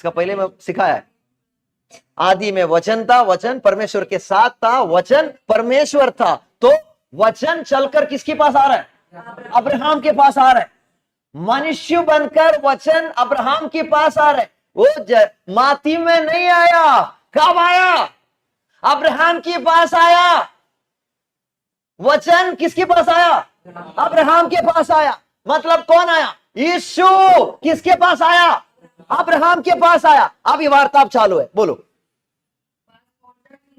इसका पहले में सिखाया है। आदि में वचन था, वचन परमेश्वर के साथ था, वचन परमेश्वर था। तो वचन चलकर किसके पास आ रहा है? अब्राहम के पास आ रहा है। मनुष्य बनकर वचन अब्राहम के पास आ रहा है। वो माटी में नहीं आया। कब आया? अब्राहम के पास आया। वचन किसके पास आया? अब्राहम के पास आया। मतलब कौन आया? यीशु किसके पास आया? अब्राहम के पास आया। अब ये वार्तालाप चालू है, बोलो।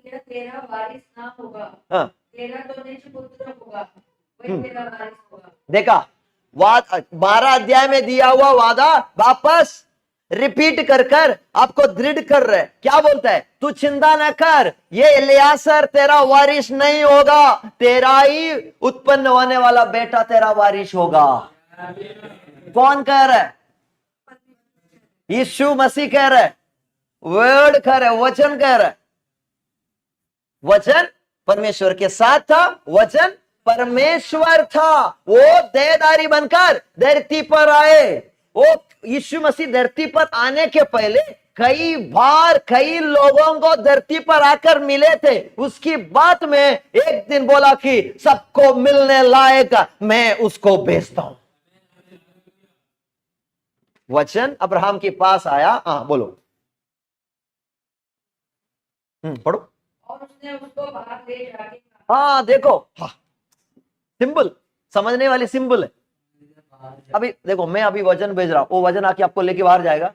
तेरा वारिस ना होगा, हाँ, तेरा तो निज पुत्र होगा, वही तेरा वारिस होगा। देखा, 12 अध्याय में दिया हुआ वादा वापस रिपीट कर कर आपको दृढ़ कर रहे। क्या बोलता है? तू चिंता न कर, ये इलियासर तेरा वारिस नहीं होगा, तेरा ही उत्पन्न होने वाला बेटा तेरा वारिस होगा। कौन कह रहा है? यीशु मसीह कह रहा है, वर्ड कह रहा है, वचन कह रहा है। वचन परमेश्वर के साथ था, वचन परमेश्वर था। वो देहधारी बनकर धरती पर आए। वो यीशु मसीह धरती पर आने के पहले कई बार कई लोगों को धरती पर आकर मिले थे। उसकी बात में एक दिन बोला कि सबको मिलने लायक मैं उसको भेजता हूं। वचन अब्राहम के पास आया। हाँ बोलो, पढ़ो। और उसने उसको बाहर ले जाके हाँ देखो, हाँ सिंबल, समझने वाली सिंबल है। अभी देखो, मैं अभी वजन भेज रहा हूं, वो वजन आके आपको लेके बाहर जाएगा,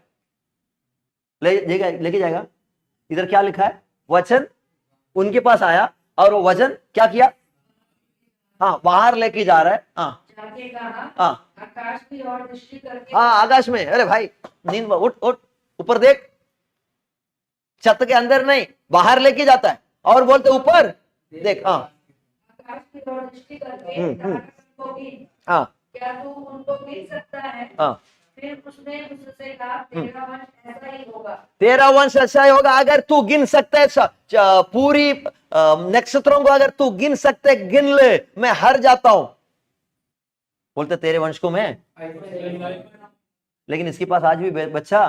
लेके जाएगा। इधर क्या लिखा है? वचन उनके पास आया और वो वजन क्या किया? हाँ, बाहर लेके जा रहा है। हाँ जाके कहा, हाँ आकाश की ओर दृष्टि करके हाँ, आकाश में। अरे भाई नींद, उठ उठ, ऊपर देख। छत के अंदर नहीं, बाहर लेके जाता है और बोलते ऊपर देख। हाँ आकाश की ओर दृष्टि करके तारों को गिन, हाँ क्या तू उनको गिन सकता है? हाँ, फिर उसने उससे कहा, तेरा वंश ऐसा ही होगा। तेरा वंश अच्छा ही होगा। अगर तू गिन सकता है पूरी नक्षत्रों को, अगर तू गिन सकते गिन ले, मैं हार जाता हूं। बोलते तेरे वंश को मैं, लेकिन इसके पास आज भी बच्चा।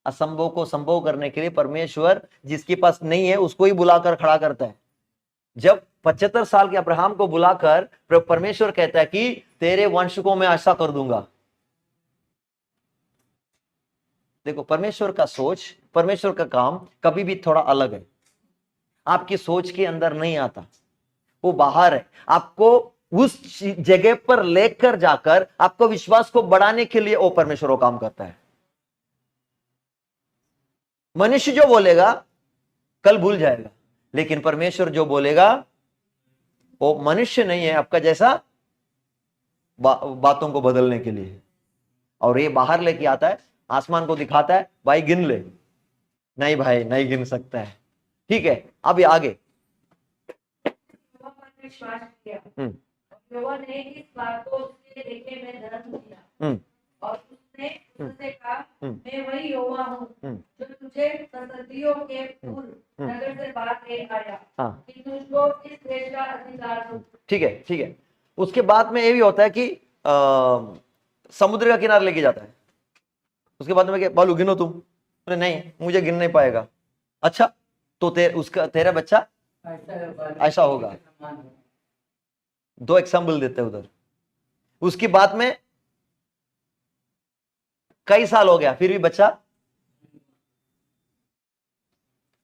असंभव को संभव करने के लिए परमेश्वर जिसके पास नहीं है उसको ही बुलाकर खड़ा करता है। जब 75 साल के अब्राहम को बुलाकर परमेश्वर कहता है कि तेरे वंश को मैं ऐसा कर दूंगा। देखो, परमेश्वर का सोच, परमेश्वर का काम कभी भी थोड़ा अलग है। आपकी सोच के अंदर नहीं आता, वो बाहर है। आपको उस जगह पर लेकर जाकर आपको विश्वास को बढ़ाने के लिए वो परमेश्वर वो काम करता है। मनुष्य जो बोलेगा कल भूल जाएगा, लेकिन परमेश्वर जो बोलेगा वो मनुष्य नहीं है आपका जैसा बातों को बदलने के लिए। और ये बाहर लेके आता है, आसमान को दिखाता है, भाई गिन ले। नहीं भाई, नहीं गिन सकता है। ठीक है, अब ये आगे। यहोवा पर विश्वास किया, यहोवा ने इस बात को उसके लेखे में धर्म दिया। और उसने उससे कहा, मैं वही यहोवा हूँ जो तुझे सदियों के पूर्व नगर से बाहर ले आया कि तुझको इस देश का अधिकार दूं। ठीक है, ठीक है। उसके बाद में ये भी होता है कि समुद्र का किनारे लेके जाता है। उसके बाद में बालू गिनो तुम। अरे नहीं, मुझे गिन नहीं पाएगा। अच्छा, तो तेरा बच्चा ऐसा होगा। 2 एग्जाम्पल देते हैं उधर। उसकी बात में कई साल हो गया, फिर भी बच्चा।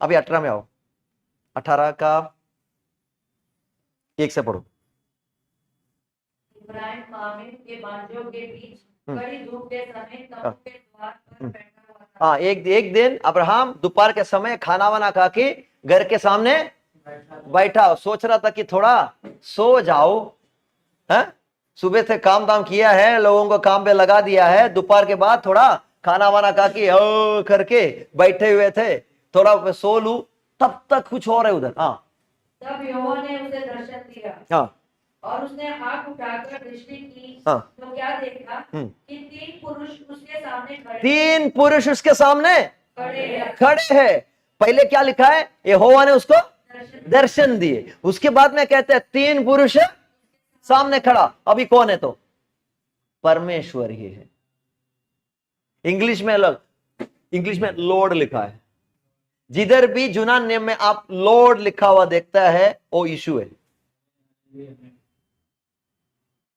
अभी 18 में आओ, 18 का 1 से पढ़ो। इब्राहिम मामे के बांझों के बीच कड़ी धूप के समय तंबू के द्वार पर बैठा हुआ था। हाँ, एक दिन अब्राहम दोपहर के समय खाना वाना खा के घर के सामने बैठा, सोच रहा था कि थोड़ा सो जाओ। है, सुबह से काम दाम किया है, लोगों को काम पे लगा दिया है, दोपहर के बाद थोड़ा खाना वाना खा के ओ करके बैठे हुए थे, थोड़ा सो लूं। तब तक कुछ और है उधर। हाँ, तब यहोवा ने उसे दर्शन दिया। हाँ, और उसने आंख उठाकर दृष्टि की, हाँ, तो क्या देखा कि 3 पुरुष उसके सामने खड़े 3 पुरुष उसके सामने हैं। खड़े हैं। पहले क्या लिखा है? यहोवा ने उसको दर्शन दिए। उसके बाद में कहते हैं 3 पुरुष सामने खड़ा। अभी कौन है? तो परमेश्वर ही है। इंग्लिश में अलग, इंग्लिश में लॉर्ड लिखा है। जिधर भी यूनान नियम में आप लॉर्ड लिखा हुआ देखता है वो यीशु है।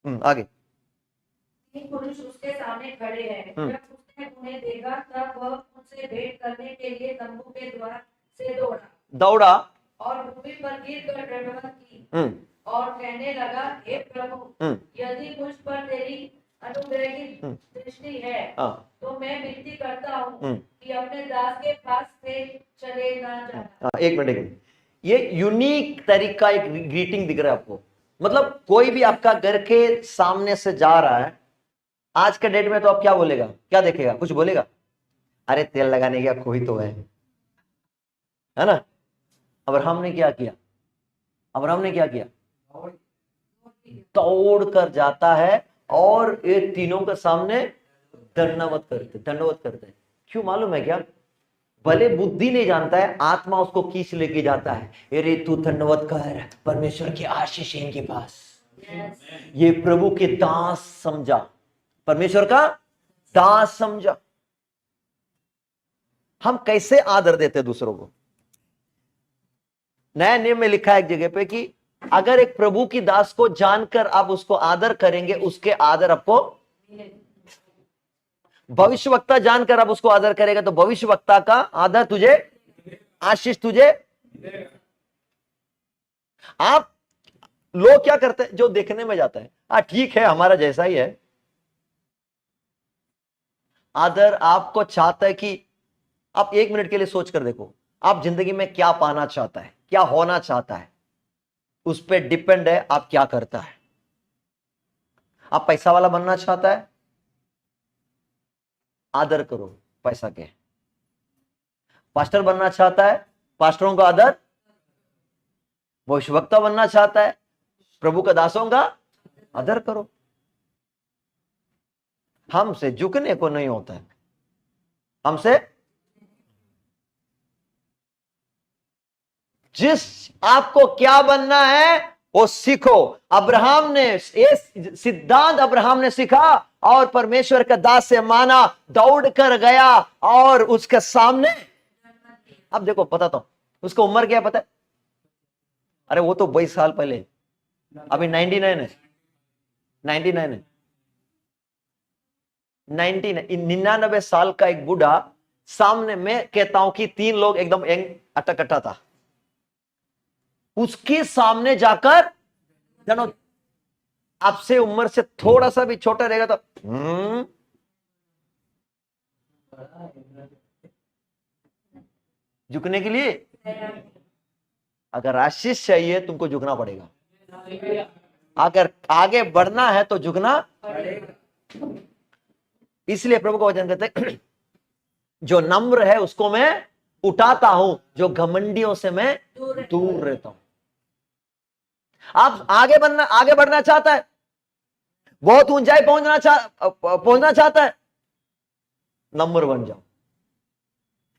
आगे। तीन पुरुष उसके सामने खड़े हैं। जब उसने उन्हें देखा तब वह उनसे भेंट करने के लिए तंबू के द्वार से दौड़ा और भूमि पर गिरकर दंडवत की और कहने लगा, हे प्रभु, यदि मुझ पर तेरी अनुग्रह की दृष्टि है तो मैं विनती करता हूँ कि अपने दास के पास से चले ना जाना। एक मिनट, ये यूनिक तरीका एक ग्रीटिंग दिख रहा है आपको। मतलब कोई भी आपका घर के सामने से जा रहा है आज के डेट में तो आप क्या बोलेगा, क्या देखेगा, कुछ बोलेगा? अरे तेल लगाने का कोई तो है ना। अब्राहम ने क्या किया? अब्राहम ने क्या किया? दौड़ कर जाता है और ये तीनों के सामने दंडवत करते। क्यों मालूम है क्या? भले बुद्धि नहीं जानता है, आत्मा उसको खींच लेके जाता है। अरे तू दंडवत कर, परमेश्वर की आशीष है इनके पास। ये प्रभु के दास समझा, परमेश्वर का दास समझा। हम कैसे आदर देते दूसरों को? नया नियम में लिखा है एक जगह पे कि अगर एक प्रभु की दास को जानकर आप उसको आदर करेंगे, उसके आदर आपको, भविष्यवक्ता जानकर आप उसको आदर करेगा तो भविष्यवक्ता का आदर तुझे, आशीष तुझे। आप लोग क्या करते हैं? जो देखने में जाता है ठीक है हमारा जैसा ही है, आदर आपको चाहता है कि आप एक मिनट के लिए सोच कर देखो, आप जिंदगी में क्या पाना चाहता है, क्या होना चाहता है, उस पर डिपेंड है आप क्या करता है। आप पैसा वाला बनना चाहता है, आदर करो पैसा के। पास्टर बनना चाहता है, पास्टरों का आदर। भविष्यवक्ता बनना चाहता है, प्रभु का दासों का आदर करो। हमसे झुकने को नहीं होता है, हमसे जिस आपको क्या बनना है वो सीखो। अब्राहम ने ये सिद्धांत अब्राहम ने सीखा और परमेश्वर का दास से माना, दौड़ कर गया और उसके सामने। अब देखो बताता हूं उसका उम्र क्या पता है? अरे वो तो 22 साल पहले, अभी 99 है, 99 साल का एक बूढ़ा सामने, मैं कहता हूं कि 3 लोग एकदम यंग अटकट्टा था, उसके सामने जाकर जानो, आपसे उम्र से थोड़ा सा भी छोटा रहेगा तो झुकने के लिए। अगर आशीष चाहिए तुमको झुकना पड़ेगा, अगर आगे बढ़ना है तो झुकना। इसलिए प्रभु का वचन कहते हैं जो नम्र है उसको मैं उठाता हूं, जो घमंडियों से मैं दूर रहता हूं। आप आगे बढ़ना चाहता है, बहुत ऊंचाई पहुंचना चाहता है, नम्र बन जाओ।